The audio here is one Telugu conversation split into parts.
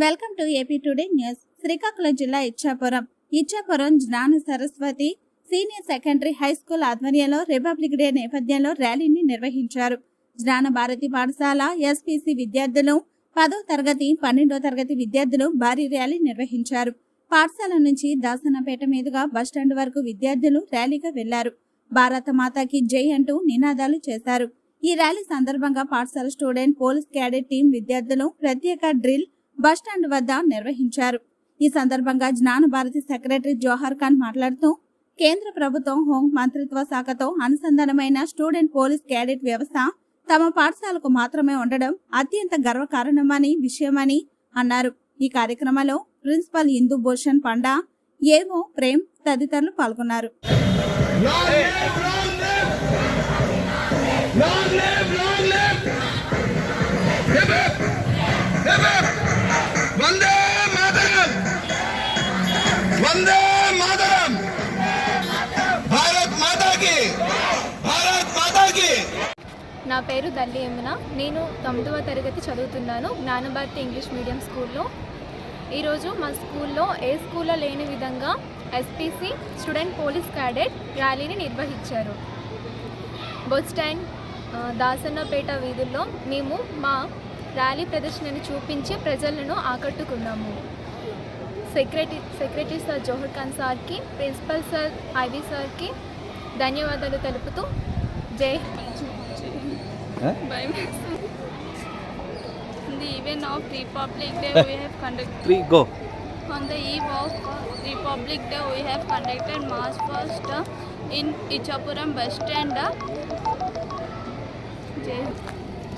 Welcome to AP today news. Srikakulam జిల్లా ఇచ్చాపురం జ్ఞాన Saraswati senior secondary high school ఆధ్వర్యంలో రిపబ్లిక్ డే నేపథ్యంలో ర్యాలీని నిర్వహించారు. జ్ఞాన భారతి పాఠశాల ఎస్పీసీ విద్యార్థులు 10వ తరగతి 12వ తరగతి విద్యార్థులు భారీ ర్యాలీ నిర్వహించారు. పాఠశాల నుంచి దాసనపేట మీదుగా బస్టాండ్ వరకు విద్యార్థులు ర్యాలీగా వెళ్లారు. భారత మాతాకి జై అంటూ నినాదాలు చేశారు. ఈ ర్యాలీ సందర్భంగా పాఠశాల స్టూడెంట్ పోలీస్ క్యాడెట్ టీం విద్యార్థులు ప్రత్యేక డ్రిల్ బస్టాండ్ వద్ద నిర్వహించారు. ఈ సందర్భంగా జ్ఞాన భారతి సెక్రటరీ జోహర్ ఖాన్ మాట్లాడుతూ కేంద్ర ప్రభుత్వం హోం మంత్రిత్వ శాఖతో అనుసంధానమైన స్టూడెంట్ పోలీస్ క్యాడెట్ వ్యవస్థ తమ పాఠశాలకు మాత్రమే ఉండడం అత్యంత గర్వకారణమని విషయమని అన్నారు. ఈ కార్యక్రమంలో ప్రిన్సిపల్ ఇందు భూషణ్ పండా, ఏవో ప్రేమ్ తదితరులు పాల్గొన్నారు. వందే మాతరం, భారత్ మాతాకి, భారత్ మాతాకి. నా పేరు దల్లి యమున. నేను 9వ తరగతి చదువుతున్నాను జ్ఞానభారతి ఇంగ్లీష్ మీడియం స్కూల్లో. ఈరోజు మా స్కూల్లో ఏ స్కూల్లో లేని విధంగా ఎస్పీసీ స్టూడెంట్ పోలీస్ క్యాడెట్ ర్యాలీని నిర్వహించారు. బస్ స్టాండ్, దాసన్నపేట వీధుల్లో మేము మా ర్యాలీ ప్రదర్శనను చూపించి ప్రజలను ఆకట్టుకున్నాము. సెక్రటరీ సార్ జోహర్ ఖాన్ సార్కి, ప్రిన్సిపల్ సార్ ఐవి సార్కి ధన్యవాదాలు తెలుపుతూ జై. On the eve of Republic Day, we have conducted. On the eve of Republic Day, we have conducted March 1st in Ichapuram bus stand.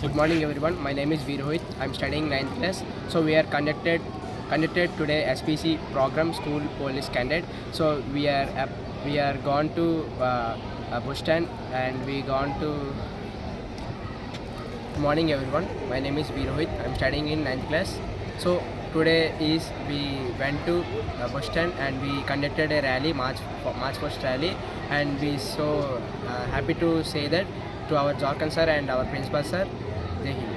Good morning, everyone. My name is Virohit. I'm studying 9th class. So we are conducted today SPC program school police candidate. So we are gone to bus stand and we gone to. Good morning, everyone. My name is Virohit. I'm studying in 9th class. So today we went to bus stand and we conducted a rally, March 1st rally, and we so happy to say that to our Jorkan sir and our principal sir. Jai Hind.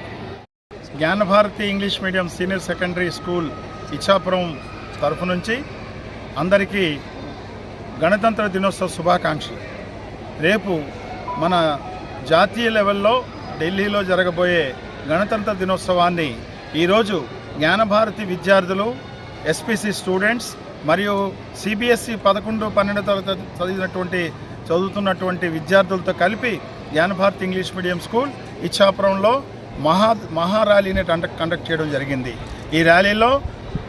Gnana Bharathi English medium senior secondary school Ichchapuram తరఫు నుంచి అందరికీ గణతంత్ర దినోత్సవ శుభాకాంక్షలు. రేపు మన జాతీయ లెవెల్లో ఢిల్లీలో జరగబోయే గణతంత్ర దినోత్సవాన్ని ఈరోజు జ్ఞానభారతి విద్యార్థులు, ఎస్పీసీ స్టూడెంట్స్ మరియు సిబిఎస్ఈ 11, 12 తరగతి చదువుతున్నటువంటి విద్యార్థులతో కలిపి జ్ఞానభారతి ఇంగ్లీష్ మీడియం స్కూల్ ఇచ్చాపురంలో మహా ర్యాలీని కండక్ట్ చేయడం జరిగింది. ఈ ర్యాలీలో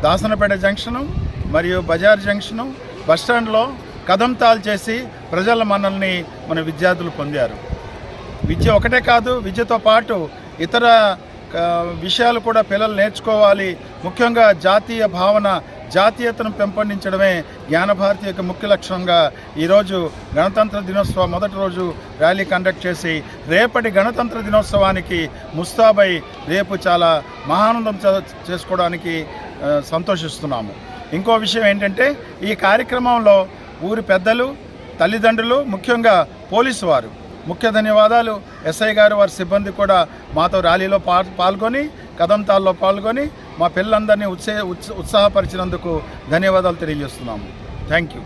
దాసనపేట జంక్షను మరియు బజార్ జంక్షను బస్టాండ్లో కదంతాలు చేసి ప్రజల మన్నల్ని మన విద్యార్థులు పొందారు. విద్య ఒకటే కాదు, విద్యతో పాటు ఇతర విషయాలు కూడా పిల్లలు నేర్చుకోవాలి. ముఖ్యంగా జాతీయ భావన, జాతీయతను పెంపొందించడమే జ్ఞానభారతి యొక్క ముఖ్య లక్ష్యంగా ఈరోజు గణతంత్ర దినోత్సవం మొదటి రోజు ర్యాలీ కండక్ట్ చేసి రేపటి గణతంత్ర దినోత్సవానికి ముస్తాబై రేపు చాలా మహానందం చేసుకోవడానికి సంతోషిస్తున్నాము. ఇంకో విషయం ఏంటంటే ఈ కార్యక్రమంలో ఊరి పెద్దలు, తల్లిదండ్రులు, ముఖ్యంగా పోలీసు వారు ముఖ్య ధన్యవాదాలు. ఎస్ఐ గారు, వారి సిబ్బంది కూడా మాతో ర్యాలీలో పాల్గొని కదంతాల్లో పాల్గొని మా పిల్లలందరినీ ఉత్సాహపరిచినందుకు ధన్యవాదాలు తెలియజేస్తున్నాము. Thank you.